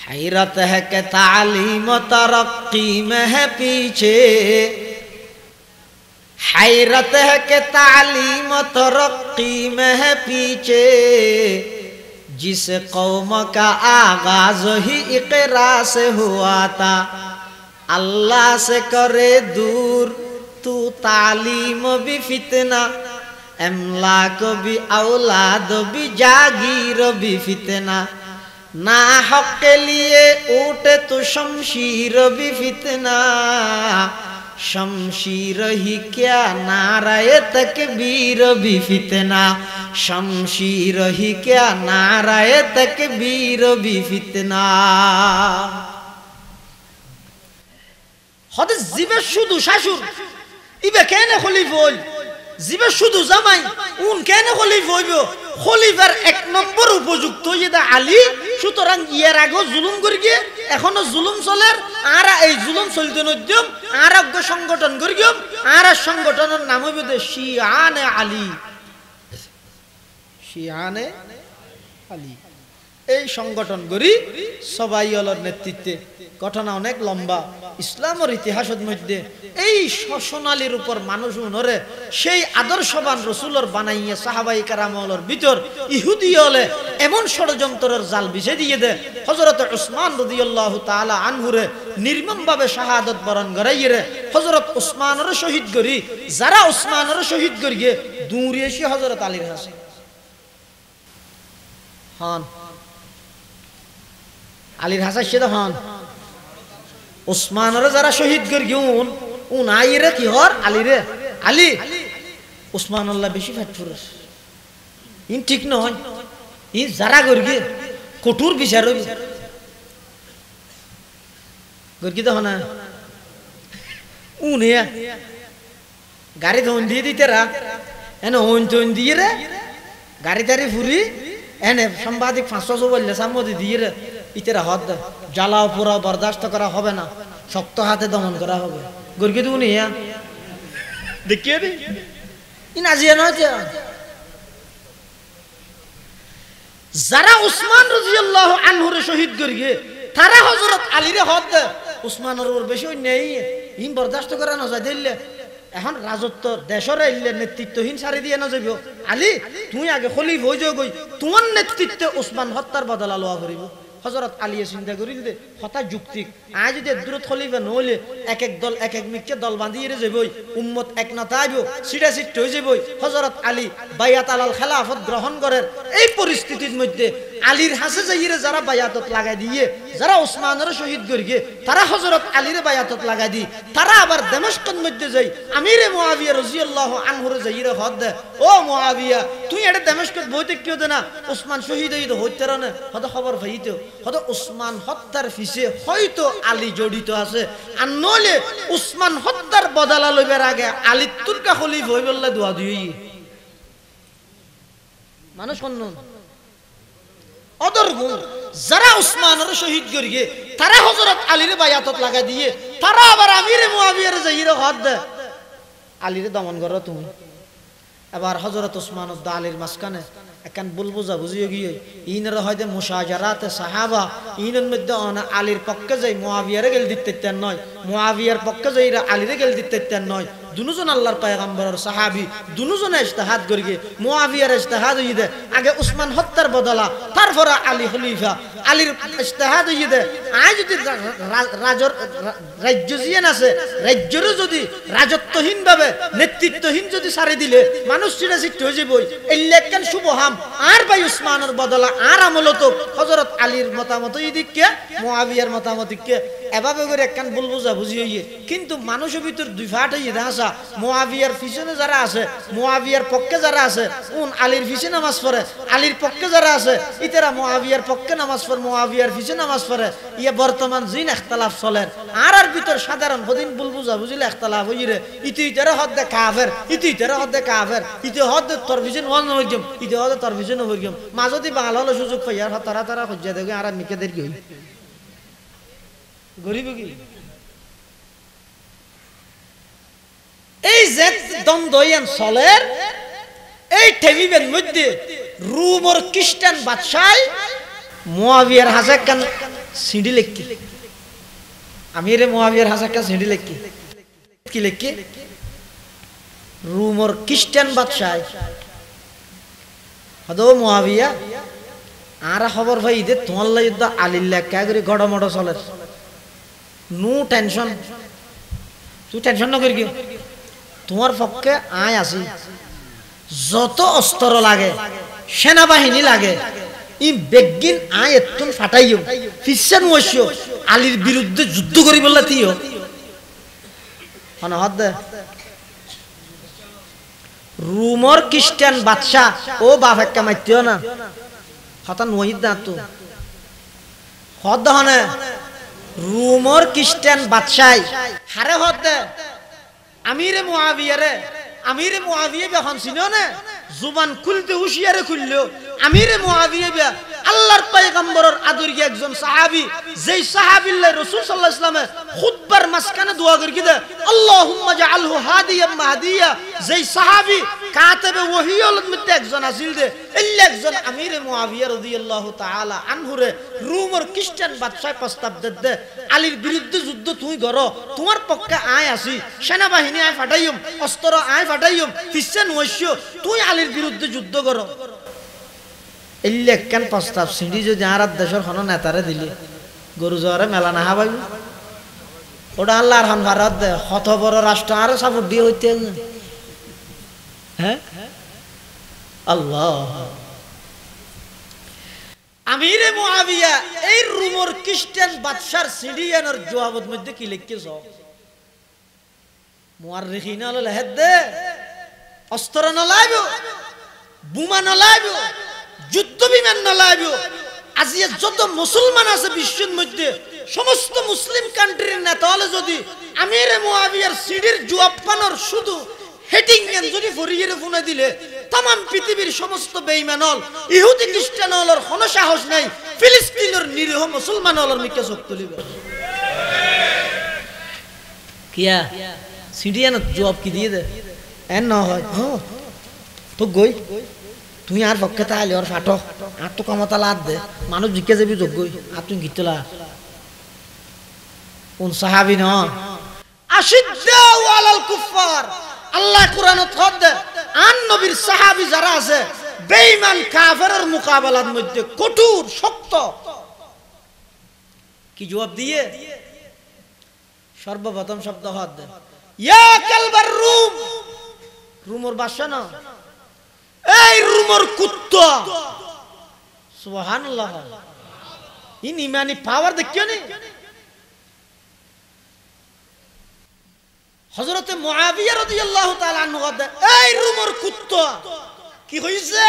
हैरत है कि तालीम तरक्की में है पीछे, हैरत है कि तालीम तरक्की में है पीछे, जिस कौम का आगाज ही इक़रा से हुआ था, अल्लाह से करे दूर तू तालीम भी फितना, अमलाक भी औलाद भी जागीर भी फितना, ना हक के लिए उठे तो शमशीर भी फितना, शमशीर ही क्या नाराए तकबीर भी फितना, शमशीर ही क्या नाराए तकबीर भी फितना। হতে জিবে শুধু শাশুর ইবে কেন খলিফা হইল, জিবে শুধু জামাই উন কেন খলিফা হইব? খলিফার এক নম্বর উপযুক্ত ইদা আলী, সুতরাং ইয়ার আগে জুলুম করি গিয়ে এখনো জুলুম চলের, আর এই জুলুম চলতে নদ্যম আর আগে সংগঠন করি গিয়ে আর সংগঠনের নাম হইব শিয়ানে আলী, শিয়ানে আলী। এই সংগঠন করি সবাই হলোর নেতৃত্বে, ঘটনা অনেক লম্বা ইসলামের ইতিহাসের মধ্যে। এই সোনালির উপর মানুষ উনরে সেই আদর্শবান রসুলের বানাইয়া সাহাবাই কারামলের ভিতর ইহুদি হলে এমন ষড়যন্ত্রের জাল বিছে দিয়ে দে হযরত উসমান রাদিয়াল্লাহু তাআলা আনহুরে নির্মমভাবে শাহাদাত বরণ করাইয়ে হযরত উসমানের শহীদ করি, যারা উসমানের শহীদ করিয়ে দূরে এসে হযরত আলীর হাসে হন, আলীর হাসা সে হন উসমানের যারা শহীদ করি উন আইরে কি হর আলী রে আলী উসমান আল্লাহ বেশি ফেটফুর ইন ঠিক নয়, ই যারা করি কঠোর বিচার গর্গি তো না উন গাড়ি ধন দিয়ে দিতে রা এনে হন তন দিয়ে রে গাড়ি তারি ফুরি এনে সাংবাদিক 500 বললে সামনে দিয়ে রে ইতেরা হদ জ্বালাও পোড়াও বরদাস্ত করা হবে না, শক্ত হাতে দমন করা হবে। গর্গি তো নিয়া দেখিয়ে দে ইনাজিয়া নয়। যারা উসমান রাদিয়াল্লাহু আনহুর শহীদ করিয়ে তারা হযরত আলীরে হদ উসমানের উপর বেশি নেই ইন বরদাস্ত করা না যায় দিলে এখন রাজত্ব দেশের এলে নেতৃত্বহীন সারি দিয়ে না যাইব। আলী তুই আগে খলিফা হয়ে যাও, তোমার নেতৃত্বে উসমান হত্যার বদলা লওয়া করিব। হযরত আলী চিন্তা করি দে হতা যুক্তিক আজ যদি দূরত খলিফা নহলে এক এক দল এক এক মিককে দল বাঁধিয়ে যাবই, উম্মত এক নতা আইব, সিটা সিট হয়ে যাবই। হযরত আলী বায়াত আলাল খেলাফত গ্রহণ করেন। এই পরিস্থিতির মধ্যে আলীর হাসে যাইয়ে যারা বায়াতত লাগাই দিয়ে যারা উসমানের শহীদ করিয়ে তারা হযরত আলীর বায়াতত লাগাই দি, তারা আবার দামেস্কের মধ্যে যাই আমিরে মুআবিয়া রাদিয়াল্লাহু আনহুর যাইয়ে হদ দে ও মুআবিয়া তুই এটা দামেস্কের বইতে কিও দে না উসমান শহীদ হইতো হইতে না হদ খবর পাইতো হদ উসমান হত্যার পিছে হয়তো আলী জড়িত আছে, আর নলে উসমান হত্যার বদলা লইবার আগে আলী তুরকা খলিফা হই বললে দোয়া দিই মানুষ অন্য অদর গুণ। যারা উসমানের শহীদ করিয়ে তারা হযরত আলীর বায়াতত লাগা দিয়ে তারা আবার আমিরে মুআবিয়ার যাইরে হদ দে আলীরে দমন করো তুমি। এবার হযরত উসমান আলীর মাঝখানে এখন বুলবুজা বুঝিয়ে গিয়ে ইনের হয়তো মুশাজারাতে সাহাবা ইনের মধ্যে আলীর পক্ষে যাই মুআবিয়ারে গেল দিতে নয়, মুআবিয়ার পক্ষে যাই আলীরে গেল দিতে নয়। দুজন আল্লাহর পয়গম্বরের সাহাবী দুজনে ইজতিহাদ করিয়ে মুআবিয়ার ইজতিহাদ হই দে আগে উসমান হত্যার বদলা, তারপরে আলী খলিফা আলীর ইজতিহাদ হই দে আজ যদি রাজ্য জিয়ান আছে রাজ্যের যদি রাজত্বহীন ভাবে নেতৃত্বহীন যদি সারি দিলে মানুষ চিড়া চিট্টি হয়ে যাবই। এই লেখকেন শুভহাম আর ভাই উসমানের বদলা আর আমলত হযরত আলীর মতামত ইদিককে মুআবিয়ার মতামতকে এভাবে করে একখান বুলবুজা বুঝি হইয়ে। কিন্তু মানুষের ভিতর দুই ফাট হইয়ে দেখা মুআবিয়ার পিছনে যারা আছে মুআবিয়ার পক্ষে যারা আছে উন আলীর পিছনে নামাজ পড়ে, আলীর পক্ষে যারা আছে ইতারা মুআবিয়ার পক্ষে নামাজ পড়ে, মুআবিয়ার পিছনে নামাজ পড়ে। ইয়ে বর্তমান জিন ইখতিলাফ চলেন আর ভিতর সাধারণ হদিন বুলবুজা বুঝিলে ইখতিলাফ হইরে ইতি ইতারা হদ দে কাফের ইতি ইতারা হদ দে কাফের ইতি হদ তোর পিছনে ওয়ান হইগম ইতি হদ তোর পিছনে হইগম মাজদি বাঙাল হলো সুযোগ পাইয়ার তারা তারা হজ্জা দেগে আর মিকেদের কি হই গরিব কি। এই যে দ্বন্দ্বয়ান চলের এই টেবিলের মধ্যে রোমের খ্রিস্টান বাদশাহ মুআবিয়ার হাজে কান সিঁড়ি লেখকি আমিরে মুয়াবিয়ার হাসা একটা সিঁড়ি লেখকি কি লেখকি রুমর খ্রিস্টান বাদশাহ হদো মুয়াবিয়া আর খবর ভাই ঈদের তোমার যুদ্ধ আলিল্লা কে করে গড়মড় চলে নো টেনশন তুই টেনশন না করি তোমার পক্ষে আয় আসি যত অস্ত্র লাগে সেনাবাহিনী লাগে ই বেগিন আয় এতুন ফাটাইও ফিসান ওয়াসিও আলীর বিরুদ্ধে যুদ্ধ করি বললা তিও হদ রুমর খ্রিস্টান বাদশা ও বাপ একটা মাইতিও না হতা নহিদ না তো হদ হনে রুমর খ্রিস্টান বাদশাই হারে হদ আমিরে মুআবিয়া বেখন চিনো না জুবান খুলতে হুশিয়ারে খুললো আমিরে মুআবিয়া আল্লাহর পয়গম্বরের আদরীয় একজন সাহাবী যেই সাহাবীল্লাহ রাসূল সাল্লাল্লাহু আলাইহি ওয়াসাল্লামে খুতবার মাঝখানে দোয়া করে কি দে আল্লাহুম্মা জাআলহু হাদিয়াম মাহদিয়া যেই সাহাবী কাতেবে ওহীর মধ্যে একজন আসিল দে ইল্লা একজন আমিরে মুআবিয়া রাদিয়াল্লাহু তাআলা আনহুরে রোমের খ্রিস্টান বাদশাহ প্রস্তাব দে আলীর বিরুদ্ধে যুদ্ধ তুই করো তোমার পক্ষে আয় আসি সেনাবাহিনী আয় ফাটাইম অস্ত্র আয় ফাটাইম ফিসেন ওয়াসিও তুই আলীর বিরুদ্ধে যুদ্ধ করো ইল্লে কেন প্রস্তাব সিঁড়ি যদি আর দেশের কোনো নেতারে দিলি গরু জোয়ারে মেলা না হাবাই ওটা আল্লাহর হন ভারত দে হত বড় রাষ্ট্র আরো সাপোর্ট দিয়ে হইতে হ্যাঁ আল্লাহ আমিরে মুআবিয়া এই রুমর খ্রিস্টান বাদশার সিরিয়ানের জবাবের মধ্যে কি লিখেছ মুআররিখিনা হলো হেদে অস্ত্র না লাইবো বোমা না লাইবো যুদ্ধ বিমান না লাইবো আজিয়া যত মুসলমান আছে বিশ্বের মধ্যে সমস্ত মুসলিম কান্ট্রির নেতা হলে যদি আমিরে মুআবিয়ার সিডির জবাব পানোর শুধু হেডিং এন যদি ফরিয়ে ফোনে দিলে तमाम পৃথিবীর সমস্ত বেঈমান হল ইহুদি খ্রিস্টান হলর কোনো সাহস নাই ফিলিস্তিনের নিরীহ মুসলমান হলর মিকে চোখ তুলিবে কিয়া সিডিয়ান জবাব কি দিয়ে দে এন না হয় তো গই তুই আর পক্ষে তাহলে ওর ফাটো আর তো ক্ষমতা লাদ দে মানুষ জিজ্ঞে যাবি যোগ গই আর তুই গিতলা কোন সাহাবী ন আশিদ্দাউ আলাল কুফার আল্লাহ কোরআনত হদ আন নবীর সাহাবী যারা আছে বেঈমান কাফেরের মোকাবেলার মধ্যে কঠোর শক্ত কি জবাব দিয়ে সর্বপ্রথম শব্দ হদ ইয়া কালবার রুম রুমর বাদশা না এই রুমর কুত্তা সুবহানাল্লাহ ইন ইমানি পাওয়ার দেখিও নি হযরতে মুআবিয়া রাদিয়াল্লাহু তাআলা আনহু এই রুমর কুত্তা কি হইছে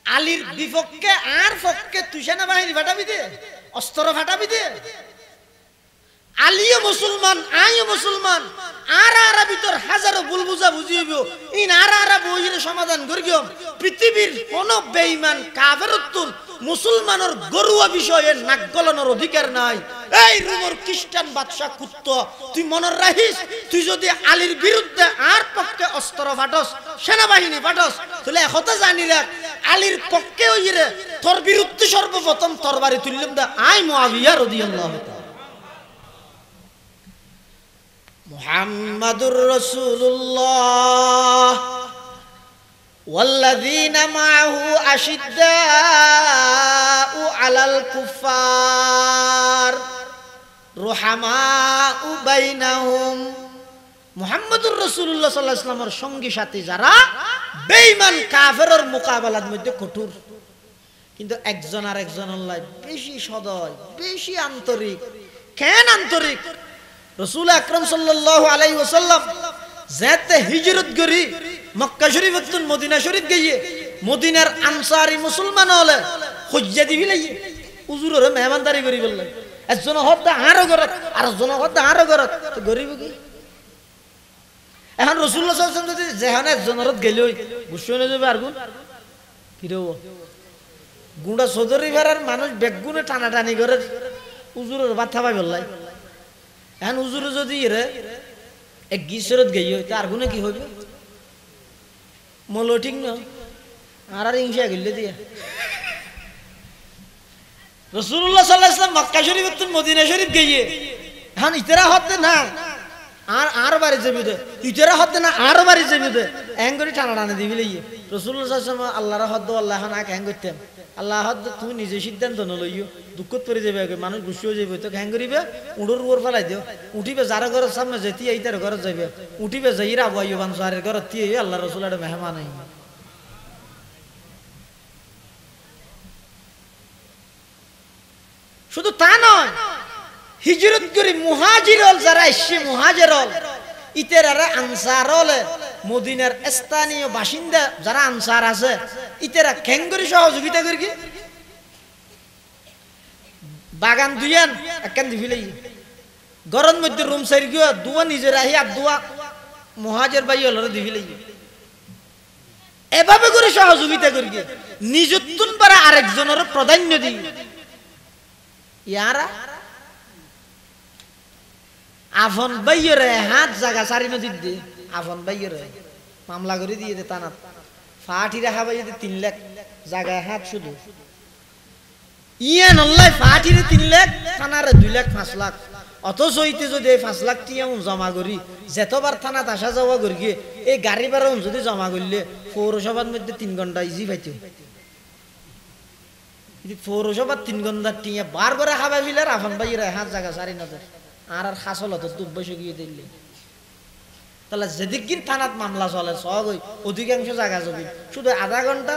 আলীর বিপক্ষে আর পক্ষে তুই সেনাবাহিনী ফাটাবি দে অস্ত্র ফাটাবি দে আলীও মুসলমান আইও মুসলমান আর আর ভিতর হাজারো ভুল বুঝা বুঝিব ইন আর আর বইয়ের সমাধান করিও পৃথিবীর কোন বেঈমান কাফেরতুল মুসলমানের গরুয়া বিষয়ে নাক গলানোর অধিকার নাই এই রুমর খ্রিস্টান বাদশা কুত্তা তুই মনে রাখিস তুই যদি আলীর বিরুদ্ধে আর পক্ষে অস্ত্র ফাটস সেনাবাহিনী ফাটস তাহলে একথা জানি রাখ আলীর পক্ষে ওইরে তোর বিরুদ্ধে সর্বপ্রথম তরবারি তুললাম দা আই মুআবিয়া রাদিয়াল্লাহু তাআলা মুহাম্মাদুর রাসূলুল্লাহ ওয়াল্লাযীনা মাআহু আশিদ্দাউ আলাল কুফার রুহামাউ বাইনাহুম মুহাম্মাদুর রাসূলুল্লাহ সাল্লাল্লাহু আলাইহি ওয়াসাল্লামের সঙ্গী সাথী যারা বেঈমান কাফেরের মোকাবেলার মধ্যে কঠোর কিন্তু একজন আর একজনের লাই বেশি সদয় বেশি আন্তরিক কেন আন্তরিক রাসূল আকরাম সাল্লাল্লাহু আলাইহি ওয়াসাল্লাম যেতে হিজরত করি মক্কা শরীফ থেকে মদিনা শরীফ গিয়ে মদিনার আনসারী মুসলমান হলে হজ্জা দিবি লাগি হুজুরের মেহমানদারি করি বললেন একজন হদ্দা আরো গরত আর একজন হদ্দা আরো গরত তো গরিব কি এখন রাসূলুল্লাহ সাল্লাল্লাহু আলাইহি ওয়াসাল্লাম যদি যেখানে একজনের গেলই গুছনে যাবে আর গুণ কি রে গুঁড়া চৌধুরী ভাড়ার মানুষ বেগুনে টানাটানি করে হুজুরের বাথা পাই বললাই এখন হুজুরে যদি রে এক গিসরত গই তার গুণে কি হইবে মলো ঠিক না আর আর ইংসা গেলে দিয়া রাসূলুল্লাহ সাল্লাল্লাহু আলাইহি ওয়াসাল্লাম মক্কা শরীফ থেকে মদিনা শরীফ গিয়ে এখন ইতারা হতে না আর বাড়ি যাবি দে ইতারা হতে না আর বাড়ি যাবি দে এঙ্গরি টানা টানা দিবি লইয়ে রাসূলুল্লাহ সাল্লাল্লাহু আলাইহি ওয়াসাল্লাম আল্লাহর হদ আল্লাহ না কেন করতেন আল্লাহ হদ তুমি নিজে সিদ্ধান্ত ন লইও দুঃখত পড়ে যাবে মানুষ গুছিয়ে যাবে তো কেন করিবে উড়োর উপর ফেলাই দিও উঠিবে যার ঘরের সামনে যেতি এইটার ঘরে যাবে উঠিবে যাইরা বইও বানসারের ঘরে দিয়ে আল্লাহ রাসূলের মেহমান আই শুধু তা নয় হিজরত করে মুহাজির হল যারা এসে মুহাজির হল ইতেরারা আনসার হলে মদিনার স্থানীয় বাসিন্দা যারা আনসার আছে ইতেরা কেঙ্গরি সহযোগিতা করি কি বাগান দুইয়ান একখান দিবিলে গরম মধ্যে রুম সাইড গিয়ে দুয়া নিজের আহি আর দুয়া মুহাজির ভাই হল দিবিলে এভাবে করে সহযোগিতা করি কি নিজত্বন পারা আরেকজনের প্রাধান্য দিই ইয়ারা আফন বাইরে হাত জায়গা সারি নদীর দিয়ে আফন বাইরে মামলা করে দিয়ে দে টানা ফাটি রাখা বাইরে 3 লাখ জায়গায় হাত শুধু ইয়ে নল্লাই ফাটিরে 3 লাখ থানারে 2 লাখ 5 লাখ অথচ হইতে যদি 5 লাখ টিয়া জমা করি যেতবার থানাত আসা যাওয়া করি এই গাড়ি ভাড়া যদি জমা করলে পৌরসভার মধ্যে 3 ঘন্টা ইজি পাইতে পৌরসভার 3 ঘন্টা টিয়া বার করে খাবা ফিলে আফন বাইরে হাত জায়গা সারি নজর আর খাসল হতো দুঃখ বসে গিয়ে দিল্লি তাহলে যেদিন থানাত মামলা চলে সব ওই অধিকাংশ জায়গা যাবি শুধু আধা ঘন্টা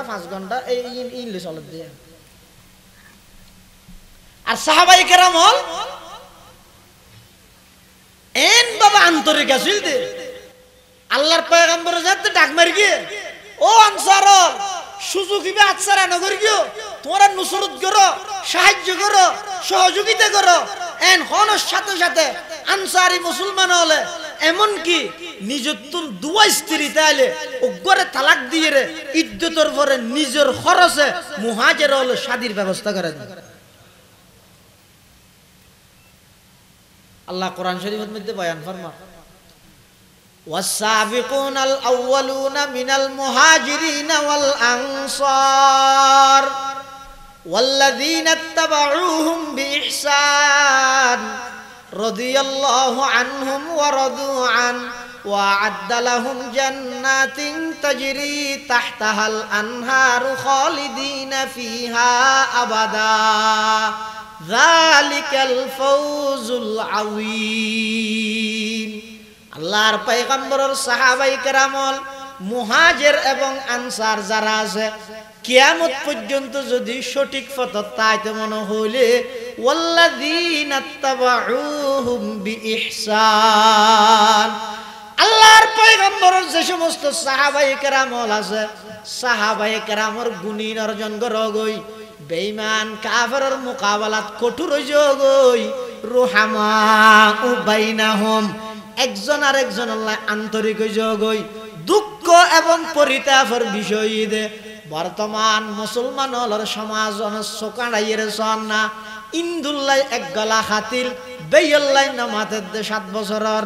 5 ঘন্টা এই ইনলে চলে দিয়ে আর সাহাবায়ে কেরাম হল এন বাবা আন্তরিক আছিল দে আল্লাহর পয়গম্বর যাতে ডাক মারি গিয়ে ও আনসার সুযোগ দিবে আচ্ছারা নগর গিয়ে তোমরা নুসরত করো সাহায্য করো সহযোগিতা করো এন হনর সাথে সাথে আনসারি মুসলমান হলে এমন কি নিজত্বর দুয়া স্ত্রী তাইলে ওগরে তালাক দিয়ে রে ইদ্যতর পরে নিজের খরচে মুহাজির হলে শাদীর ব্যবস্থা করে দেন আল্লাহ কোরআন শরীফের মধ্যে বয়ান ফরমা والسابقون الأولون من المهاجرين والأنصار والذين اتبعوهم بإحسان رضي الله عنهم ورضوا عنه وأعد لهم جنات تجري تحتها الأنهار خالدين فيها أبدا ذلك الفوز العظيم আল্লাহর পয়গম্বরের সাহাবায়ে কেরামল মুহাজির এবং আনসার যারা আছে কিয়ামত পর্যন্ত যদি সঠিক পথে তাইতে মনে হইলে ওয়াল্লাযীনা তাবাউহুম বিইহসান আল্লাহর পয়গম্বরের যে সমস্ত সাহাবায়ে কেরামল আছে সাহাবায়ে কেরামর গুণী অর্জন করগই বেঈমান কাফেরের মোকাবেলাত কঠোর হইজগই রুহামা বাইনাহুম একজন আর একজন আল্লাহ আন্তরিক হইজগই দুঃখ এবং পরিতাপের বিষয় দে বর্তমান মুসলমান হলর সমাজ সোকাড়াইয়ের সন্না ইন্দুল্লাহ এক গলা খাতিল বেয়ল্লাই নামাতের 7 বছরের